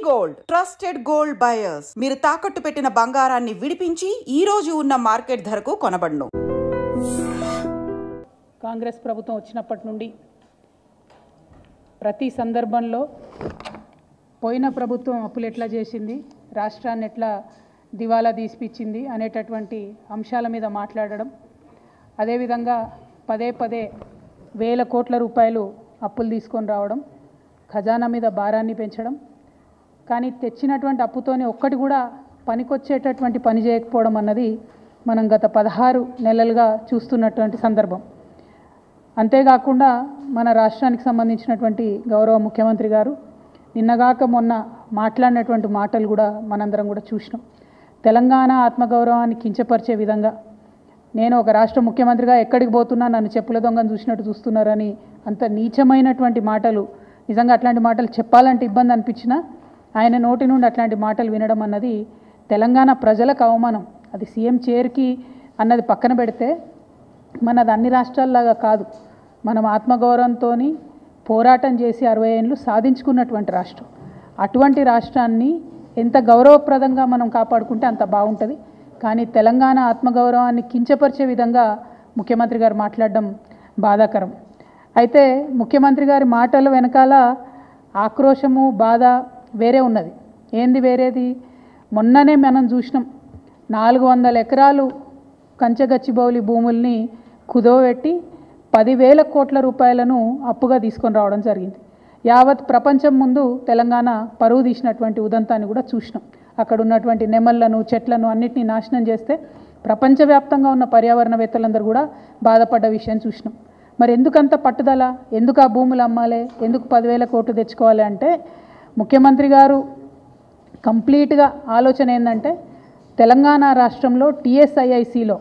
Gold trusted gold buyers మీరు తాకట్టు పెట్టిన బంగారాన్ని విడిపించి ఈ రోజు ఉన్న మార్కెట్ ధరకు కొనబడును. కాంగ్రెస్ ప్రభుత్వం వచ్చినప్పటి నుండి ప్రతి సందర్భంలో పోయిన ప్రభుత్వం అప్పులు ఎట్లా చేసింది, రాష్ట్రాన్ని ఎట్లా దివాలా తీసిపించింది అనేటటువంటి అంశాల మీద మాట్లాడడం, అదేవిధంగా పదే పదే వేల కోట్ల రూపాయలు అప్పులు తీసుకొని రావడం, ఖజానా మీద భారాన్ని పెంచడం, కానీ తెచ్చినటువంటి అప్పుతోనే ఒక్కటి కూడా పనికొచ్చేటటువంటి పని చేయకపోవడం అన్నది మనం గత 16 నెలలుగా చూస్తున్నటువంటి సందర్భం. అంతేకాకుండా మన రాష్ట్రానికి సంబంధించినటువంటి గౌరవ ముఖ్యమంత్రి గారు నిన్నగాక మొన్న మాట్లాడినటువంటి మాటలు కూడా మనందరం కూడా చూసినాం. తెలంగాణ ఆత్మగౌరవాన్ని కించపరిచే విధంగా, నేను ఒక రాష్ట్ర ముఖ్యమంత్రిగా ఎక్కడికి పోతున్నా నన్ను చెప్పుల దొంగను చూసినట్టు చూస్తున్నారని అంత నీచమైనటువంటి మాటలు, నిజంగా అట్లాంటి మాటలు చెప్పాలంటే ఇబ్బంది అనిపించినా ఆయన నోటి నుండి అట్లాంటి మాటలు వినడం అన్నది తెలంగాణ ప్రజలకు అవమానం. అది సీఎం చైర్కి అన్నది పక్కన పెడితే మనది అన్ని రాష్ట్రాల్లాగా కాదు. మనం ఆత్మగౌరవంతో పోరాటం చేసి 60 ఏళ్ళు సాధించుకున్నటువంటి రాష్ట్రం. అటువంటి రాష్ట్రాన్ని ఎంత గౌరవప్రదంగా మనం కాపాడుకుంటే అంత బాగుంటుంది. కానీ తెలంగాణ ఆత్మగౌరవాన్ని కించపరిచే విధంగా ముఖ్యమంత్రి గారు మాట్లాడడం బాధాకరం. అయితే ముఖ్యమంత్రి గారి మాటల వెనకాల ఆక్రోశము, బాధ వేరే ఉన్నది. ఏంది వేరేది? మొన్ననే మనం చూసినాం, 400 ఎకరాలు కంచగచ్చిబౌలి భూముల్ని కుదోబెట్టి 10,000 కోట్ల రూపాయలను అప్పుగా తీసుకొని రావడం జరిగింది. యావత్ ప్రపంచం ముందు తెలంగాణ పరువు తీసినటువంటి ఉదంతాన్ని కూడా చూసినాం. అక్కడ ఉన్నటువంటి నెమళ్లను, చెట్లను అన్నిటినీ నాశనం చేస్తే ప్రపంచవ్యాప్తంగా ఉన్న పర్యావరణవేత్తలందరూ కూడా బాధపడ్డ విషయం చూసినాం. మరి ఎందుకంత పట్టుదల? ఎందుకు ఆ భూములు అమ్మాలి? ఎందుకు 10,000 కోట్లు తెచ్చుకోవాలి అంటే ముఖ్యమంత్రి గారు కంప్లీట్గా ఆలోచన ఏంటంటే తెలంగాణ రాష్ట్రంలో TSIICలో,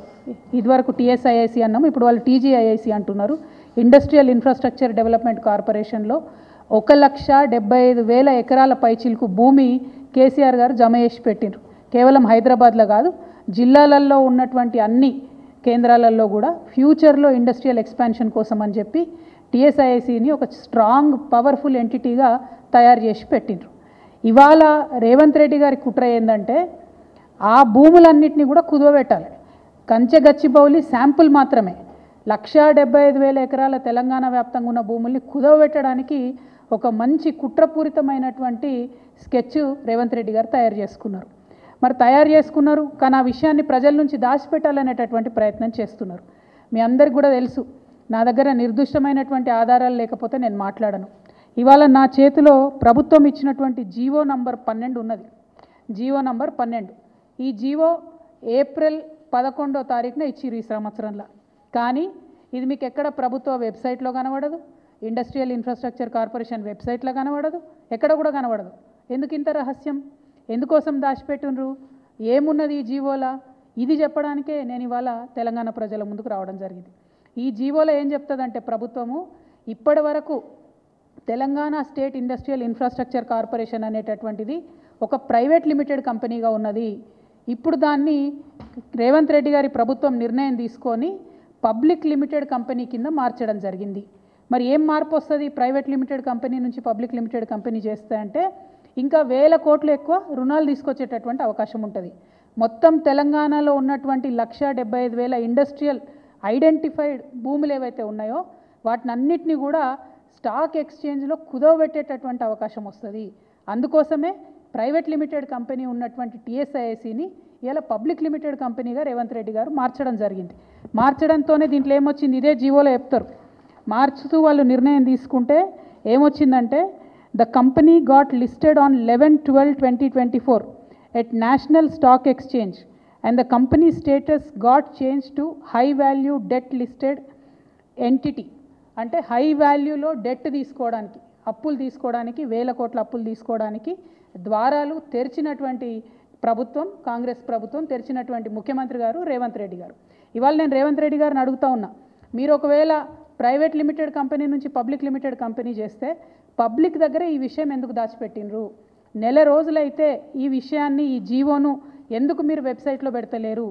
ఇదివరకు TSIIC అన్నాము, ఇప్పుడు వాళ్ళు TGIIC అంటున్నారు, ఇండస్ట్రియల్ ఇన్ఫ్రాస్ట్రక్చర్ డెవలప్మెంట్ కార్పొరేషన్లో 1,75,000 ఎకరాల పైచిలకు భూమి కేసీఆర్ గారు జమ చేసి పెట్టిండ్రు. కేవలం హైదరాబాద్లో కాదు, జిల్లాలలో ఉన్నటువంటి అన్ని కేంద్రాలలో కూడా ఫ్యూచర్లో ఇండస్ట్రియల్ ఎక్స్పాన్షన్ కోసం అని చెప్పి TSIICని ఒక స్ట్రాంగ్ పవర్ఫుల్ ఎంటిటీగా తయారు చేసి పెట్టిండ్రు. ఇవాళ రేవంత్ రెడ్డి గారి కుట్ర ఏంటంటే ఆ భూములన్నింటినీ కూడా కుదవబెట్టాలి. కంచెగచ్చిబౌలి శాంపుల్ మాత్రమే 1,75,000 ఎకరాల తెలంగాణ వ్యాప్తంగా ఉన్న భూముల్ని కుదవబెట్టడానికి ఒక మంచి కుట్రపూరితమైనటువంటి స్కెచ్ రేవంత్ రెడ్డి గారు తయారు చేసుకున్నారు. మరి తయారు చేసుకున్నారు, కానీ ఆ విషయాన్ని ప్రజల నుంచి దాచిపెట్టాలనేటటువంటి ప్రయత్నం చేస్తున్నారు. మీ అందరికి కూడా తెలుసు, నా దగ్గర నిర్దిష్టమైనటువంటి ఆధారాలు లేకపోతే నేను మాట్లాడను. ఇవాళ నా చేతిలో ప్రభుత్వం ఇచ్చినటువంటి జీవో నంబర్ 12 ఉన్నది. GO number 12. ఈ జీవో ఏప్రిల్ 11వ తారీఖున ఇచ్చిరు ఈ సంవత్సరంలో. కానీ ఇది మీకు ఎక్కడ ప్రభుత్వ వెబ్సైట్లో కనబడదు, ఇండస్ట్రియల్ ఇన్ఫ్రాస్ట్రక్చర్ కార్పొరేషన్ వెబ్సైట్లో కనబడదు, ఎక్కడ కూడా కనబడదు. ఎందుకు ఇంత రహస్యం? ఎందుకోసం దాచిపెట్టినరు? ఏమున్నది ఈ జీవోలా? ఇది చెప్పడానికే నేను ఇవాళ తెలంగాణ ప్రజల ముందుకు రావడం జరిగింది. ఈ జీవోలో ఏం చెప్తుందంటే ప్రభుత్వము ఇప్పటి వరకు Telangana state industrial infrastructure corporation అనేటటువంటిది ఒక ప్రైవేట్ లిమిటెడ్ కంపెనీగా ఉన్నది. ఇప్పుడు దాన్ని రేవంత్ రెడ్డి గారి ప్రభుత్వం నిర్ణయం తీసుకొని పబ్లిక్ లిమిటెడ్ కంపెనీ కింద మార్చడం జరిగింది. మరి ఏం మార్పు వస్తుంది ప్రైవేట్ లిమిటెడ్ కంపెనీ నుంచి పబ్లిక్ లిమిటెడ్ కంపెనీ చేస్తే అంటే ఇంకా 1,000 కోట్లు ఎక్కువ రుణాలు తీసుకొచ్చేటటువంటి అవకాశం ఉంటుంది. మొత్తం తెలంగాణలో ఉన్నటువంటి 1,75,000 ఇండస్ట్రియల్ ఐడెంటిఫైడ్ భూములు ఏవైతే ఉన్నాయో వాటిని అన్నిటినీ కూడా స్టాక్ ఎక్స్చేంజ్లో కుదవబెట్టేటటువంటి అవకాశం వస్తుంది. అందుకోసమే ప్రైవేట్ లిమిటెడ్ కంపెనీ ఉన్నటువంటి TSIICని ఇలా పబ్లిక్ లిమిటెడ్ కంపెనీగా రేవంత్ రెడ్డి గారు మార్చడం జరిగింది. మార్చడంతోనే దీంట్లో ఏమొచ్చింది, ఇదే జీవోలో చెప్తారు. మార్చుతూ వాళ్ళు నిర్ణయం తీసుకుంటే ఏమొచ్చిందంటే the company got listed on 11/12/2024 at national stock exchange and the company status got change to high value debt listed entity. అంటే హై వాల్యూలో డెట్ తీసుకోవడానికి, అప్పులు తీసుకోవడానికి, 1,000 కోట్ల అప్పులు తీసుకోవడానికి ద్వారాలు తెరిచినటువంటి ప్రభుత్వం కాంగ్రెస్ ప్రభుత్వం, తెరిచినటువంటి ముఖ్యమంత్రి గారు రేవంత్ రెడ్డి గారు. ఇవాళ నేను రేవంత్ రెడ్డి గారిని అడుగుతా ఉన్నా, మీరు ఒకవేళ ప్రైవేట్ లిమిటెడ్ కంపెనీ నుంచి పబ్లిక్ లిమిటెడ్ కంపెనీ చేస్తే పబ్లిక్ దగ్గర ఈ విషయం ఎందుకు దాచిపెట్టినరు? నెల రోజులైతే ఈ విషయాన్ని, ఈ జీవోను ఎందుకు మీరు వెబ్సైట్లో పెడతలేరు?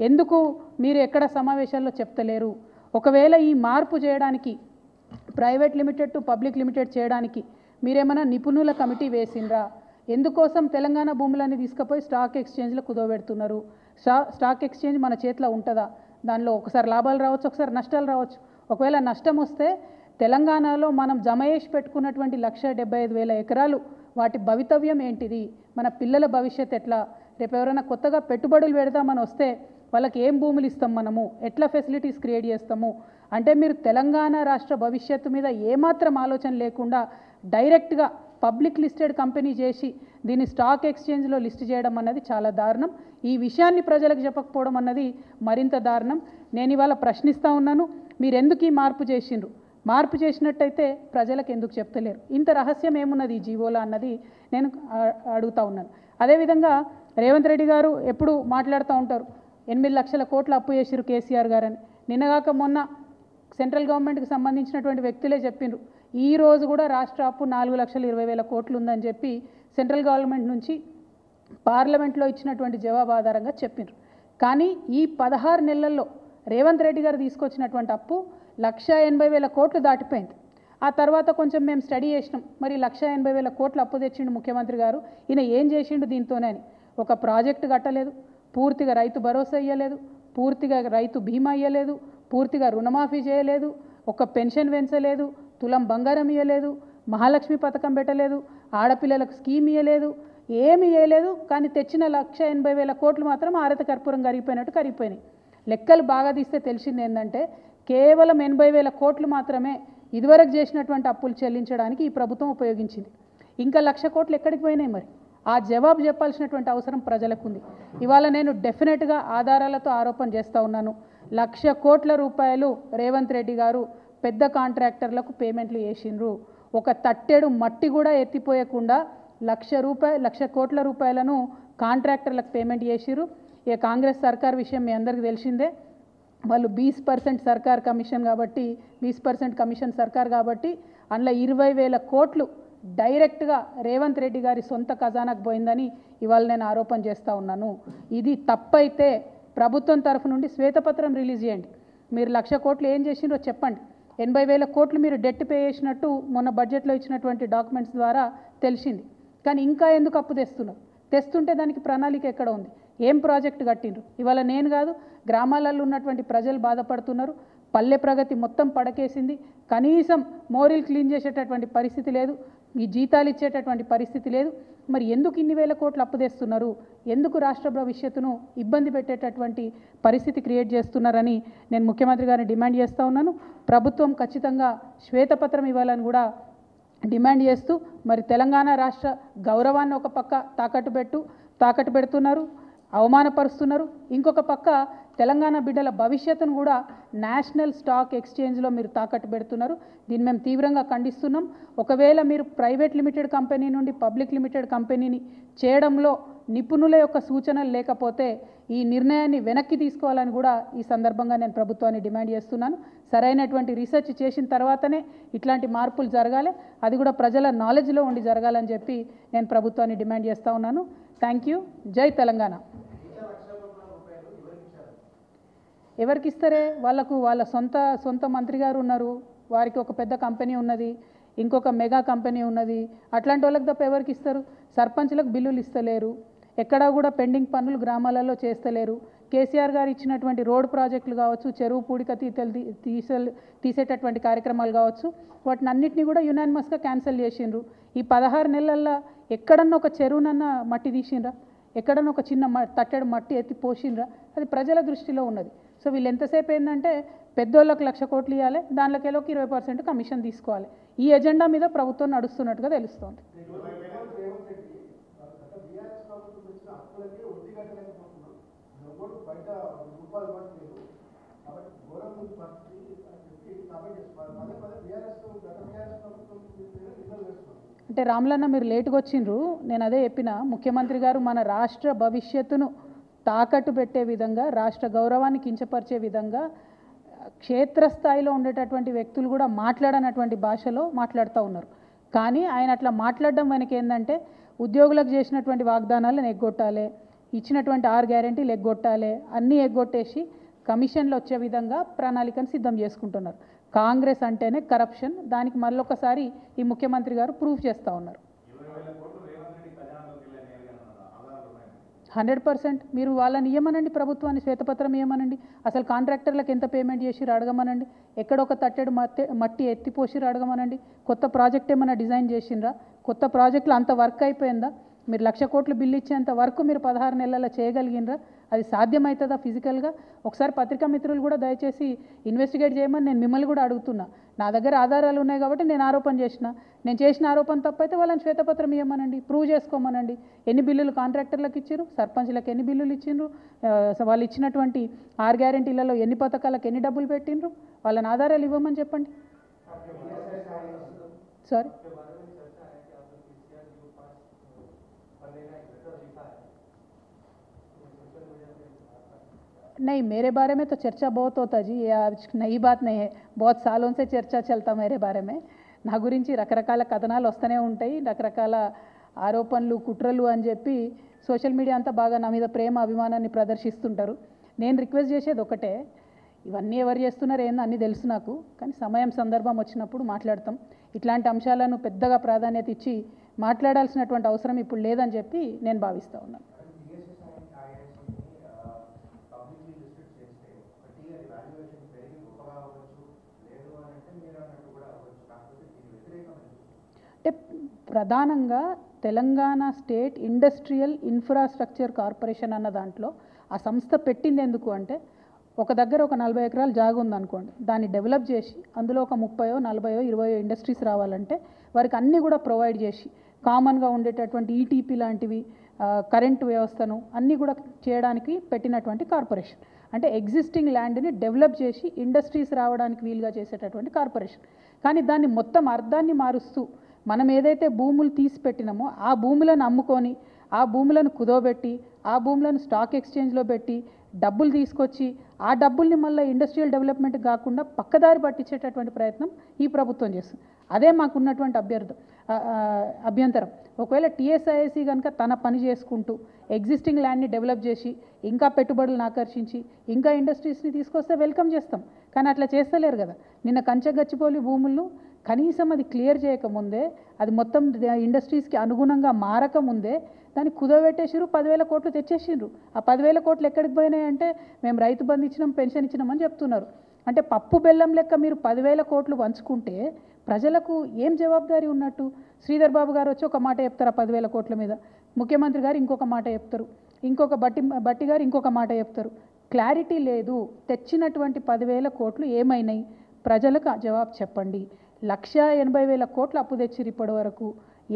ఎందుకు మీరు ఎక్కడ సమావేశాల్లో చెప్తలేరు? ఒకవేళ ఈ మార్పు చేయడానికి, private limited to public limited చేయడానికి మీరేమైనా నిపుణుల కమిటీ వేసిండ్రా? ఎందుకోసం తెలంగాణ భూములన్నీ తీసుకుపోయి స్టాక్ ఎక్స్చేంజ్లో కుదోబెడుతున్నారు? స్టాక్ ఎక్స్చేంజ్ మన చేతిలో ఉంటుందా? దానిలో ఒకసారి లాభాలు రావచ్చు, ఒకసారి నష్టాలు రావచ్చు. ఒకవేళ నష్టం వస్తే తెలంగాణలో మనం జమ చేసి పెట్టుకున్నటువంటి 1,75,000 ఎకరాలు వాటి భవితవ్యం ఏంటిది? మన పిల్లల భవిష్యత్ ఎట్లా? రేపు ఎవరైనా కొత్తగా పెట్టుబడులు పెడదామని వస్తే వాళ్ళకి ఏం భూములు ఇస్తాం, మనము ఎట్లా ఫెసిలిటీస్ క్రియేట్ చేస్తాము అంటే మీరు తెలంగాణ రాష్ట్ర భవిష్యత్తు మీద ఏమాత్రం ఆలోచన లేకుండా డైరెక్ట్గా పబ్లిక్ లిస్టెడ్ కంపెనీ చేసి దీన్ని స్టాక్ ఎక్స్చేంజ్లో లిస్ట్ చేయడం అన్నది చాలా దారుణం. ఈ విషయాన్ని ప్రజలకు చెప్పకపోవడం అన్నది మరింత దారుణం. నేను ఇవాళ ప్రశ్నిస్తూ ఉన్నాను, మీరు ఎందుకు ఈ మార్పు చేసిండ్రు? మార్పు చేసినట్టయితే ప్రజలకు ఎందుకు చెప్తలేరు? ఇంత రహస్యం ఏమున్నది ఈ జీవోలో అన్నది నేను అడుగుతూ ఉన్నాను. అదేవిధంగా రేవంత్ రెడ్డి గారు ఎప్పుడు మాట్లాడుతూ ఉంటారు, 8 లక్షల కోట్ల అప్పు చేసిరు కేసీఆర్ గారని. నిన్నగాక మొన్న సెంట్రల్ గవర్నమెంట్కి సంబంధించినటువంటి వ్యక్తులే చెప్పిండ్రు, ఈ రోజు కూడా రాష్ట్ర అప్పు 4,20,000 కోట్లు ఉందని చెప్పి సెంట్రల్ గవర్నమెంట్ నుంచి పార్లమెంట్లో ఇచ్చినటువంటి జవాబు ఆధారంగా చెప్పిండ్రు. కానీ ఈ 16 నెలల్లో రేవంత్ రెడ్డి గారు తీసుకొచ్చినటువంటి అప్పు 1,80,000 కోట్లు దాటిపోయింది. ఆ తర్వాత కొంచెం మేము స్టడీ చేసినాం, మరి 1,80,000 కోట్లు అప్పు తెచ్చిండు ముఖ్యమంత్రి గారు, ఈయన ఏం చేసిండు దీంతోనే అని. ఒక ప్రాజెక్టు కట్టలేదు, పూర్తిగా రైతు భరోసా ఇవ్వలేదు, పూర్తిగా రైతు బీమా ఇవ్వలేదు, పూర్తిగా రుణమాఫీ చేయలేదు, ఒక పెన్షన్ పెంచలేదు, తులం బంగారం ఇవ్వలేదు, మహాలక్ష్మి పథకం పెట్టలేదు, ఆడపిల్లలకు స్కీమ్ ఇవ్వలేదు, ఏమి ఇవ్వలేదు. కానీ తెచ్చిన 1,80,000 కోట్లు మాత్రం ఆరత కర్పూరం కరిగిపోయినట్టు కరిగిపోయినాయి. లెక్కలు బాగా తీస్తే తెలిసింది ఏంటంటే కేవలం 80,000 కోట్లు మాత్రమే ఇదివరకు చేసినటువంటి అప్పులు చెల్లించడానికి ఈ ప్రభుత్వం ఉపయోగించింది. ఇంకా 1,00,000 కోట్లు ఎక్కడికి పోయినాయి? మరి ఆ జవాబు చెప్పాల్సినటువంటి అవసరం ప్రజలకు ఉంది. ఇవాళ నేను డెఫినెట్గా ఆధారాలతో ఆరోపణ చేస్తూ ఉన్నాను, 1,00,000 కోట్ల రూపాయలు రేవంత్ రెడ్డి గారు పెద్ద కాంట్రాక్టర్లకు పేమెంట్లు చేసిండ్రు. ఒక తట్టెడు మట్టి కూడా ఎత్తిపోయకుండా 1,00,000 కోట్ల రూపాయలను కాంట్రాక్టర్లకు పేమెంట్ చేసిర్రు. ఇక కాంగ్రెస్ సర్కార్ విషయం మీ అందరికీ తెలిసిందే, వాళ్ళు 20% సర్కార్ కమిషన్ కాబట్టి 20% కమిషన్ సర్కార్ కాబట్టి అందులో 20,000 కోట్లు డైరెక్ట్గా రేవంత్ రెడ్డి గారి సొంత ఖజానాకు పోయిందని ఇవాళ నేను ఆరోపణ చేస్తూ ఉన్నాను. ఇది తప్పైతే ప్రభుత్వం తరఫు నుండి శ్వేతపత్రం రిలీజ్ చేయండి. మీరు 1,00,000 కోట్లు ఏం చేసిండ్రో చెప్పండి. 80,000 కోట్లు మీరు డెట్ పే చేసినట్టు మొన్న బడ్జెట్లో ఇచ్చినటువంటి డాక్యుమెంట్స్ ద్వారా తెలిసింది. కానీ ఇంకా ఎందుకు అప్పు తెస్తున్నారు? తెస్తుంటే దానికి ప్రణాళిక ఎక్కడ ఉంది? ఏం ప్రాజెక్టు కట్టిండ్రు? ఇవాళ నేను కాదు, గ్రామాలలో ఉన్నటువంటి ప్రజలు బాధపడుతున్నారు. పల్లె ప్రగతి మొత్తం పడకేసింది. కనీసం మోరీలు క్లీన్ చేసేటటువంటి పరిస్థితి లేదు, ఈ జీతాలు ఇచ్చేటటువంటి పరిస్థితి లేదు. మరి ఎందుకు ఇన్ని వేల కోట్లు అప్పు తెస్తున్నారు? ఎందుకు రాష్ట్ర భవిష్యత్తును ఇబ్బంది పెట్టేటటువంటి పరిస్థితి క్రియేట్ చేస్తున్నారని నేను ముఖ్యమంత్రి గారిని డిమాండ్ చేస్తూ ఉన్నాను. ప్రభుత్వం ఖచ్చితంగా శ్వేతపత్రం ఇవ్వాలని కూడా డిమాండ్ చేస్తూ, మరి తెలంగాణ రాష్ట్ర గౌరవాన్ని ఒక పక్క తాకట్టు పెడుతున్నారు, అవమానపరుస్తున్నారు. ఇంకొక పక్క తెలంగాణ బిడ్డల భవిష్యత్తును కూడా నేషనల్ స్టాక్ ఎక్స్చేంజ్లో మీరు తాకట్టు పెడుతున్నారు. దీన్ని మేము తీవ్రంగా ఖండిస్తున్నాం. ఒకవేళ మీరు ప్రైవేట్ లిమిటెడ్ కంపెనీ నుండి పబ్లిక్ లిమిటెడ్ కంపెనీని చేయడంలో నిపుణుల యొక్క సూచనలు లేకపోతే ఈ నిర్ణయాన్ని వెనక్కి తీసుకోవాలని కూడా ఈ సందర్భంగా నేను ప్రభుత్వాన్ని డిమాండ్ చేస్తున్నాను. సరైనటువంటి రీసెర్చ్ చేసిన తర్వాతనే ఇట్లాంటి మార్పులు జరగాలి, అది కూడా ప్రజల నాలెడ్జ్లో ఉండి జరగాలని చెప్పి నేను ప్రభుత్వాన్ని డిమాండ్ చేస్తూ ఉన్నాను. Thank you. జై తెలంగాణ. ఎవరికి ఇస్తారే? వాళ్ళ సొంత మంత్రి గారు ఉన్నారు, వారికి ఒక పెద్ద కంపెనీ ఉన్నది, ఇంకొక మెగా కంపెనీ ఉన్నది. అట్లాంటి వాళ్ళకి తప్ప ఎవరికి ఇస్తారు? సర్పంచ్లకు బిల్లులు ఇస్తలేరు, ఎక్కడా కూడా పెండింగ్ పనులు గ్రామాలలో చేస్తలేరు. కేసీఆర్ గారు ఇచ్చినటువంటి రోడ్ ప్రాజెక్టులు కావచ్చు, చెరువు పూడిక తీసేటటువంటి కార్యక్రమాలు కావచ్చు, వాటిని అన్నింటినీ కూడా యునానిమస్గా క్యాన్సిల్ చేసిండ్రు. ఈ 16 నెలల్లో ఎక్కడన్నా ఒక చెరువునన్నా మట్టి తీసిండ్రా? ఎక్కడన్నా ఒక చిన్న తట్టెడు మట్టి ఎత్తి పోసిండ్రా? అది ప్రజల దృష్టిలో ఉన్నది. సో వీళ్ళు ఎంతసేపు ఏంటంటే పెద్దోళ్ళకి 1,00,000 కోట్లు ఇవ్వాలి, దానిలోకి 20% కమిషన్ తీసుకోవాలి. ఈ ఎజెండా మీద ప్రభుత్వం నడుస్తున్నట్టుగా తెలుస్తోంది. అంటే రామ్లన్న మీరు లేటుగా వచ్చిండ్రు, నేను అదే చెప్పిన. ముఖ్యమంత్రి గారు మన రాష్ట్ర భవిష్యత్తును తాకట్టు పెట్టే విధంగా, రాష్ట్ర గౌరవాన్ని కించపరిచే విధంగా క్షేత్రస్థాయిలో ఉండేటటువంటి వ్యక్తులు కూడా మాట్లాడనటువంటి భాషలో మాట్లాడుతూ ఉన్నారు. కానీ ఆయన అట్లా మాట్లాడడం వెనక ఏంటంటే ఉద్యోగులకు చేసినటువంటి వాగ్దానాలను ఎగ్గొట్టాలి, ఇచ్చినటువంటి 6 గ్యారెంటీలు ఎగ్గొట్టాలి, అన్నీ ఎగ్గొట్టేసి కమిషన్లు వచ్చే విధంగా ప్రణాళికను సిద్ధం చేసుకుంటున్నారు. కాంగ్రెస్ అంటేనే కరప్షన్, దానికి మళ్ళొకసారి ఈ ముఖ్యమంత్రి గారు ప్రూఫ్ చేస్తూ ఉన్నారు. 100% మీరు వాళ్ళని ఇవ్వమనండి, ప్రభుత్వాన్ని శ్వేతపత్రం ఇవ్వమనండి. అసలు కాంట్రాక్టర్లకు ఎంత పేమెంట్ చేసిరు అడగమనండి. ఎక్కడొక తట్టెడు మట్టి ఎత్తిపోసిరు అడగమనండి. కొత్త ప్రాజెక్ట్ ఏమైనా డిజైన్ చేసిండ్రా? కొత్త ప్రాజెక్టులు అంత వర్క్ అయిపోయిందా? మీరు 1,00,000 కోట్లు బిల్లు ఇచ్చేంత వరకు మీరు 16 నెలల్లో చేయగలిగినరా? అది సాధ్యమవుతుందా ఫిజికల్గా? ఒకసారి పత్రికా మిత్రులు కూడా దయచేసి ఇన్వెస్టిగేట్ చేయమని నేను మిమ్మల్ని కూడా అడుగుతున్నా. నా దగ్గర ఆధారాలు ఉన్నాయి కాబట్టి నేను ఆరోపణ చేసిన. నేను చేసిన ఆరోపణ తప్పైతే వాళ్ళని శ్వేతపత్రం ఇవ్వమనండి, ప్రూవ్ చేసుకోమనండి. ఎన్ని బిల్లులు కాంట్రాక్టర్లకు ఇచ్చారు, సర్పంచ్లకు ఎన్ని బిల్లులు ఇచ్చిండ్రు, వాళ్ళు ఇచ్చినటువంటి 6 గ్యారెంటీలలో ఎన్ని పథకాలకు ఎన్ని డబ్బులు పెట్టిండ్రు, వాళ్ళని ఆధారాలు ఇవ్వమని చెప్పండి. సారీ, नहीं, मेरे बारे में तो चर्चा बहुत होता जी, ये आज नई बात नहीं है. बहुत सालों से चर्चा चलता मेरे बारे में. నా గురించి రకరకాల కథనాలు వస్తూనే ఉంటాయి, రకరకాల ఆరోపణలు కుట్రలు అని చెప్పి సోషల్ మీడియా అంతా బాగా నా మీద ప్రేమ అభిమానాన్ని ప్రదర్శిస్తుంటారు. నేను రిక్వెస్ట్ చేసేది ఒకటే, ఇవన్నీ ఎవరు చేస్తున్నారు ఏందో అన్నీ తెలుసు నాకు, కానీ సమయం సందర్భం వచ్చినప్పుడు మాట్లాడతాం. ఇట్లాంటి అంశాలను పెద్దగా ప్రాధాన్యత ఇచ్చి మాట్లాడాల్సినటువంటి అవసరం ఇప్పుడు లేదని చెప్పి నేను భావిస్తూ ఉన్నాను. అంటే ప్రధానంగా Telangana state industrial infrastructure corporation అన్న దాంట్లో ఆ సంస్థ పెట్టింది ఎందుకు అంటే, ఒక దగ్గర ఒక 40 ఎకరాలు జాగా ఉందనుకోండి, దాన్ని డెవలప్ చేసి అందులో ఒక 30, 40, 20 ఇండస్ట్రీస్ రావాలంటే వారికి అన్నీ కూడా ప్రొవైడ్ చేసి కామన్గా ఉండేటటువంటి ఈటీపీ లాంటివి, కరెంటు వ్యవస్థను అన్నీ కూడా చేయడానికి పెట్టినటువంటి కార్పొరేషన్. అంటే ఎగ్జిస్టింగ్ ల్యాండ్ని డెవలప్ చేసి ఇండస్ట్రీస్ రావడానికి వీలుగా చేసేటటువంటి కార్పొరేషన్. కానీ దాన్ని మొత్తం అర్థాన్ని మారుస్తూ మనం ఏదైతే భూములు తీసి పెట్టినామో ఆ భూములను అమ్ముకొని, ఆ భూములను కుదోబెట్టి, ఆ భూములను స్టాక్ ఎక్స్చేంజ్లో పెట్టి డబ్బులు తీసుకొచ్చి ఆ డబ్బుల్ని మళ్ళీ ఇండస్ట్రియల్ డెవలప్మెంట్ కాకుండా పక్కదారి పట్టించేటటువంటి ప్రయత్నం ఈ ప్రభుత్వం చేస్తుంది. అదే మాకున్నటువంటి అభ్యంతరం. ఒకవేళ టీఎస్ఐఏసీ కనుక తన పని చేసుకుంటూ ఎగ్జిస్టింగ్ ల్యాండ్ని డెవలప్ చేసి ఇంకా పెట్టుబడులను ఆకర్షించి ఇంకా ఇండస్ట్రీస్ని తీసుకొస్తే వెల్కమ్ చేస్తాం. కానీ అట్లా చేస్తలేరు కదా. నిన్న కంచగచ్చిపోలి భూములను కనీసం అది క్లియర్ చేయకముందే, అది మొత్తం ఇండస్ట్రీస్కి అనుగుణంగా మారకముందే దాన్ని కుదవబెట్టేసిరు, 10,000 కోట్లు తెచ్చేసిండ్రు. ఆ 10,000 కోట్లు ఎక్కడికి పోయినాయి అంటే, మేము రైతు బంధు ఇచ్చినాం, పెన్షన్ ఇచ్చినామని చెప్తున్నారు. అంటే పప్పు బెల్లం లెక్క మీరు 10,000 కోట్లు పంచుకుంటే ప్రజలకు ఏం జవాబుదారీ ఉన్నట్టు? శ్రీధర్ బాబు గారు వచ్చి ఒక మాట చెప్తారు ఆ 10,000 కోట్ల మీద, ముఖ్యమంత్రి గారు ఇంకొక మాట చెప్తారు, ఇంకొక బట్టి గారు ఇంకొక మాట చెప్తారు. క్లారిటీ లేదు. తెచ్చినటువంటి 10,000 కోట్లు ఏమైనాయి? ప్రజలకు జవాబు చెప్పండి. 1,80,000 కోట్లు అప్పు తెచ్చిరు ఇప్పటి వరకు,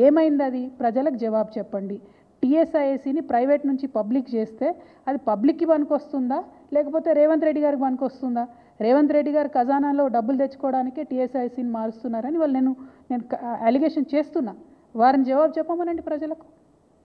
ఏమైంది? అది ప్రజలకు జవాబు చెప్పండి. టీఎస్ఐఏసీని ప్రైవేట్ నుంచి పబ్లిక్ చేస్తే అది పబ్లిక్కి పనికొస్తుందా, లేకపోతే రేవంత్ రెడ్డి గారికి పనికొస్తుందా? రేవంత్ రెడ్డి గారు ఖజానాలో డబ్బులు తెచ్చుకోవడానికే టీఎస్ఐఏసీని మారుస్తున్నారని వాళ్ళు నేను అలిగేషన్ చేస్తున్నా. వారిని జవాబు చెప్పమనండి ప్రజలకు.